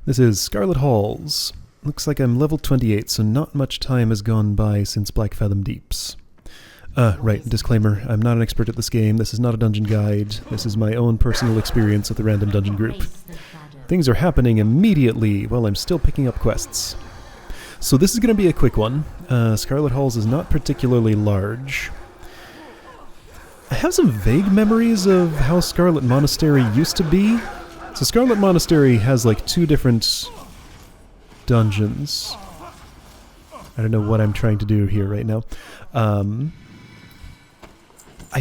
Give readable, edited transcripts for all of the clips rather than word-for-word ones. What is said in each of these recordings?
This is Scarlet Halls. Looks like I'm level 28, so not much time has gone by since Black Fathom Deeps. Right, disclaimer, I'm not an expert at this game, this is not a dungeon guide, this is my own personal experience with the random dungeon group. Things are happening immediately while I'm still picking up quests. So this is going to be a quick one. Scarlet Halls is not particularly large. I have some vague memories of how Scarlet Monastery used to be. So Scarlet Monastery has like two different dungeons. I don't know what I'm trying to do here right now. I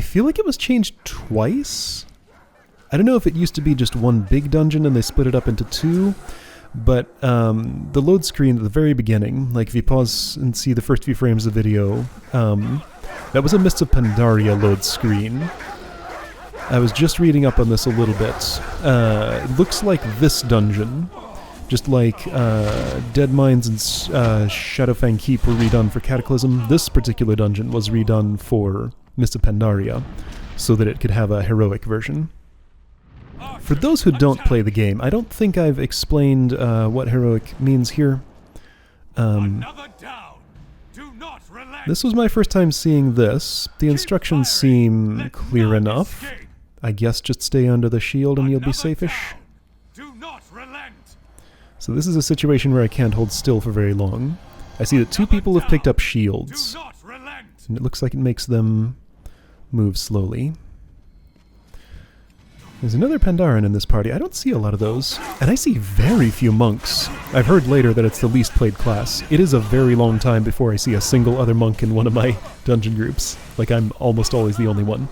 feel like it was changed twice. I don't know if it used to be just one big dungeon and they split it up into two, but the load screen at the very beginning, like if you pause and see the first few frames of the video, that was a Mists of Pandaria load screen. I was just reading up on this a little bit. It looks like this dungeon, just like Dead Mines and Shadowfang Keep were redone for Cataclysm. This particular dungeon was redone for Mists of Pandaria, so that it could have a heroic version. For those who don't play the game, I don't think I've explained what heroic means here. This was my first time seeing this. The instructions seem clear enough. I guess just stay under the shield and you'll be safe-ish. So this is a situation where I can't hold still for very long. I see that two people have picked up shields, and it looks like it makes them move slowly. There's another Pandaren in this party. I don't see a lot of those. And I see very few monks. I've heard later that it's the least played class. It is a very long time before I see a single other monk in one of my dungeon groups. Like, I'm almost always the only one.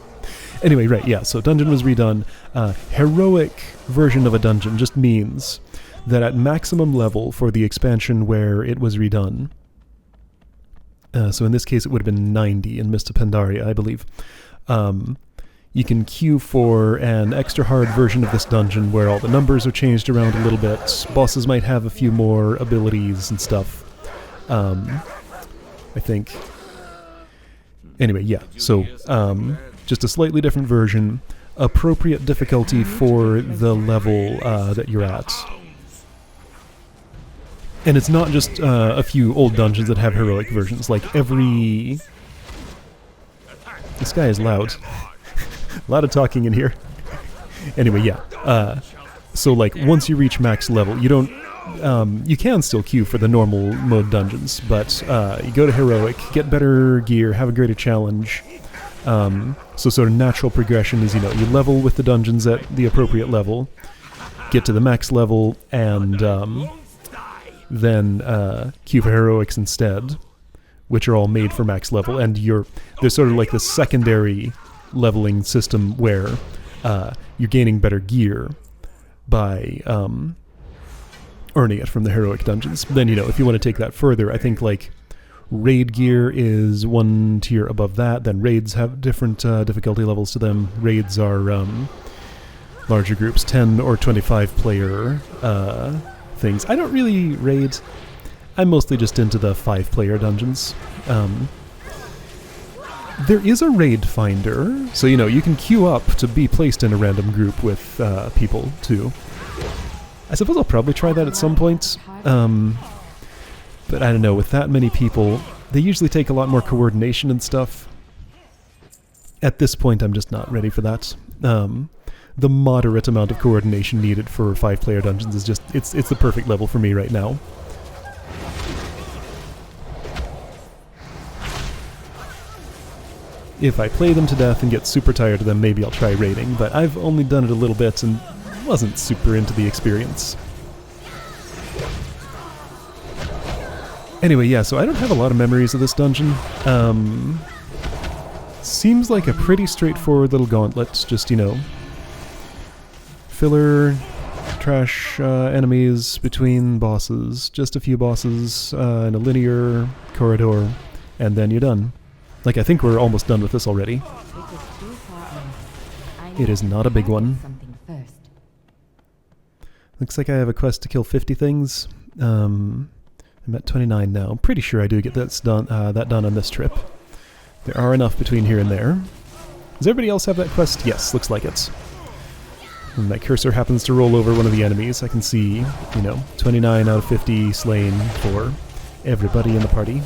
Anyway, right, yeah, so dungeon was redone. Heroic version of a dungeon just means that at maximum level for the expansion where it was redone, so in this case it would have been 90 in Mists of Pandaria, I believe, you can queue for an extra hard version of this dungeon where all the numbers are changed around a little bit. Bosses might have a few more abilities and stuff, I think. Anyway, yeah, so just a slightly different version, appropriate difficulty for the level that you're at. And it's not just a few old dungeons that have heroic versions, like every... This guy is loud. A lot of talking in here. Anyway, yeah. So like once you reach max level, you don't... you can still queue for the normal mode dungeons, but you go to heroic, get better gear, have a greater challenge. So sort of natural progression is, you know, you level with the dungeons at the appropriate level, get to the max level, and then queue for heroics instead, which are all made for max level, and there's sort of like the secondary leveling system where you're gaining better gear by earning it from the heroic dungeons. Then, you know, if you want to take that further, I think like raid gear is one tier above that. Then raids have different difficulty levels to them. Raids are larger groups, 10 or 25 player things. I don't really raid. I'm mostly just into the 5-player dungeons. There is a raid finder, so you know, you can queue up to be placed in a random group with people too. I suppose I'll probably try that at some point. But I don't know, with that many people, they usually take a lot more coordination and stuff. At this point, I'm just not ready for that. The moderate amount of coordination needed for 5-player dungeons is just, it's the perfect level for me right now. If I play them to death and get super tired of them, maybe I'll try raiding, but I've only done it a little bit and wasn't super into the experience. Anyway, yeah, so I don't have a lot of memories of this dungeon. Seems like a pretty straightforward little gauntlet, just, you know, filler, trash enemies between bosses, just a few bosses in a linear corridor, and then you're done. Like, I think we're almost done with this already. It is not a big one. Looks like I have a quest to kill 50 things. I'm at 29 now. I'm pretty sure I do get that done on this trip. There are enough between here and there. Does everybody else have that quest? Yes, looks like it. When that cursor happens to roll over one of the enemies, I can see, you know, 29 out of 50 slain for everybody in the party.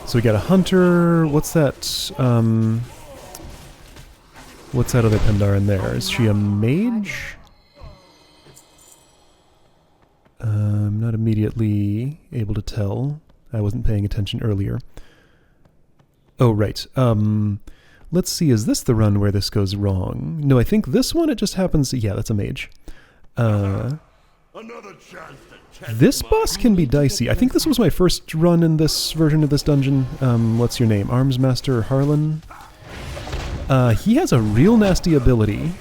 So we got a hunter. What's that? What's that other Pandaren there? Is she a mage? I'm not immediately able to tell. I wasn't paying attention earlier. Oh, right. Let's see, is this the run where this goes wrong? No, I think this one, it just happens... Yeah, that's a mage. This boss can be dicey. I think this was my first run in this version of this dungeon. What's your name? Armsmaster Harlan? He has a real nasty ability.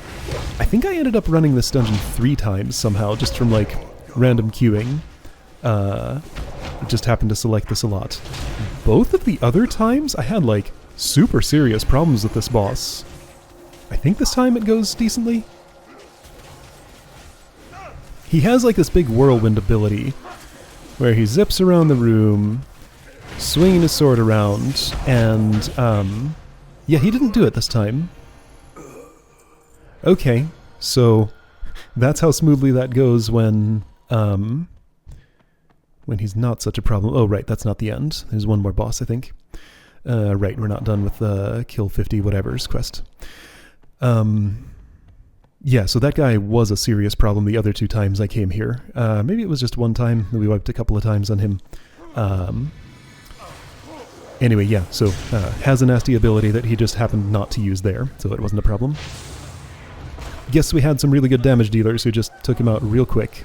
I think I ended up running this dungeon 3 times somehow, just from, like, random queuing. Just happened to select this a lot. Both of the other times, I had, like, super serious problems with this boss. I think this time it goes decently. He has, like, this big whirlwind ability, where he zips around the room, swinging his sword around, and, yeah, he didn't do it this time. Okay, so that's how smoothly that goes when he's not such a problem. Oh, right, that's not the end. There's one more boss, I think. Right, we're not done with the kill 50 whatever's quest. Yeah, so that guy was a serious problem the other 2 times I came here. Maybe it was just one time. We wiped a couple of times on him. Anyway, yeah, so has a nasty ability that he just happened not to use there, so it wasn't a problem. Guess we had some really good damage dealers who just took him out real quick.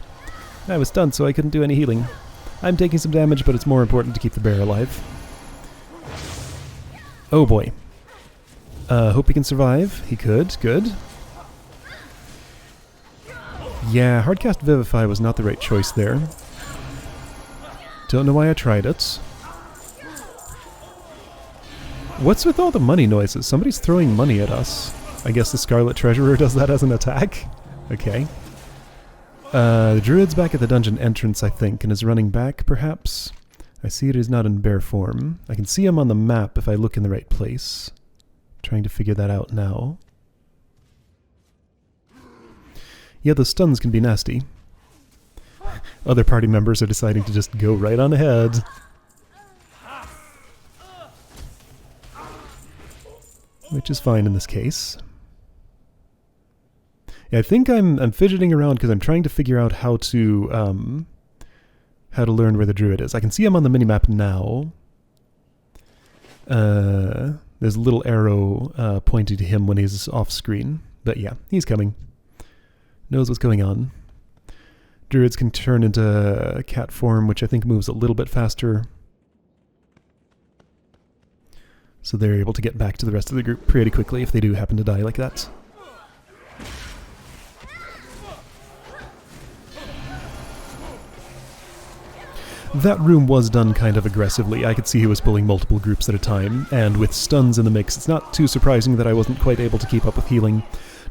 I was stunned, so I couldn't do any healing. I'm taking some damage, but it's more important to keep the bear alive. Oh boy. Hope he can survive. He could. Good. Yeah, Hardcast Vivify was not the right choice there. Don't know why I tried it. What's with all the money noises? Somebody's throwing money at us. I guess the Scarlet Treasurer does that as an attack? Okay. The druid's back at the dungeon entrance, I think, and is running back, perhaps? I see it is not in bear form. I can see him on the map if I look in the right place. Trying to figure that out now. Yeah, the stuns can be nasty. Other party members are deciding to just go right on ahead. Which is fine in this case. Yeah, I think I'm fidgeting around because I'm trying to figure out how to learn where the druid is. I can see him on the minimap now. There's a little arrow pointing to him when he's off screen. But yeah, he's coming. Knows what's going on. Druids can turn into cat form, which I think moves a little bit faster. So they're able to get back to the rest of the group pretty quickly if they do happen to die like that. That room was done kind of aggressively. I could see he was pulling multiple groups at a time, and with stuns in the mix, it's not too surprising that I wasn't quite able to keep up with healing.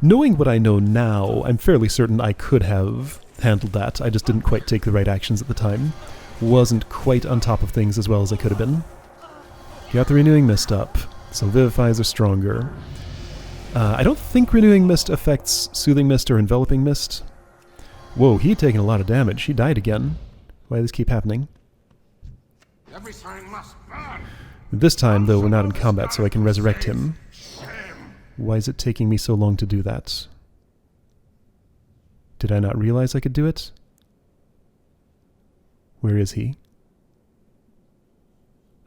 Knowing what I know now, I'm fairly certain I could have handled that. I just didn't quite take the right actions at the time. Wasn't quite on top of things as well as I could have been. Got the Renewing Mist up, so Vivifies are stronger. I don't think Renewing Mist affects Soothing Mist or Enveloping Mist. Whoa, he'd taken a lot of damage. He died again. Why does this keep happening? This time, though, we're not in combat, so I can resurrect him. Why is it taking me so long to do that? Did I not realize I could do it? Where is he?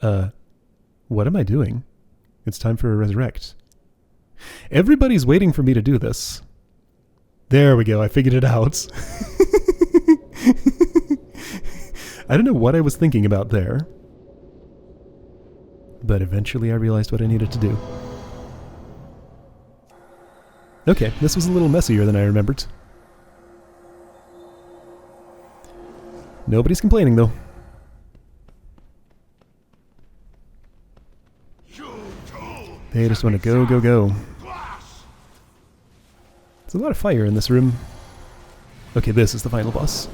What am I doing? It's time for a resurrect. Everybody's waiting for me to do this. There we go, I figured it out. I don't know what I was thinking about there. But eventually I realized what I needed to do. Okay, this was a little messier than I remembered. Nobody's complaining, though. They just want to go, go, go. There's a lot of fire in this room. Okay, this is the final boss.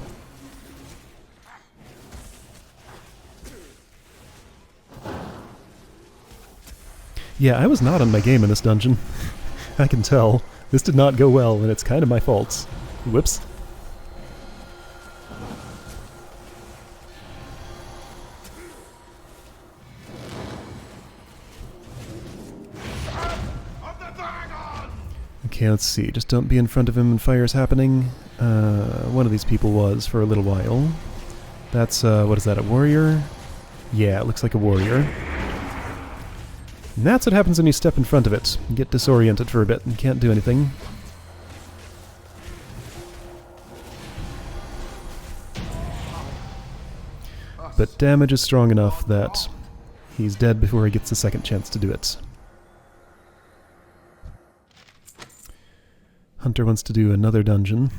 Yeah, I was not on my game in this dungeon. I can tell. This did not go well, and it's kind of my fault. Whoops. Okay, let's see. Just don't be in front of him when fire's happening. One of these people was for a little while. That's, what is that, a warrior? Yeah, it looks like a warrior. And that's what happens when you step in front of it. You get disoriented for a bit and can't do anything. But damage is strong enough that he's dead before he gets a second chance to do it. Hunter wants to do another dungeon.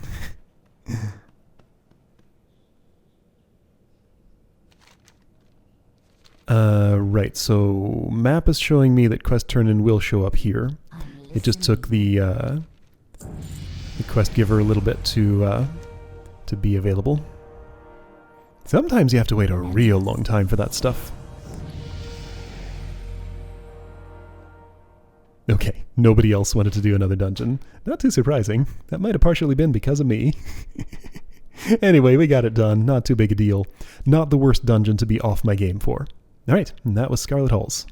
Right, so map is showing me that quest turn-in will show up here. It just took the quest giver a little bit to be available. Sometimes you have to wait a real long time for that stuff. Okay, nobody else wanted to do another dungeon. Not too surprising. That might have partially been because of me. Anyway, we got it done. Not too big a deal. Not the worst dungeon to be off my game for. Alright, and that was Scarlet Halls.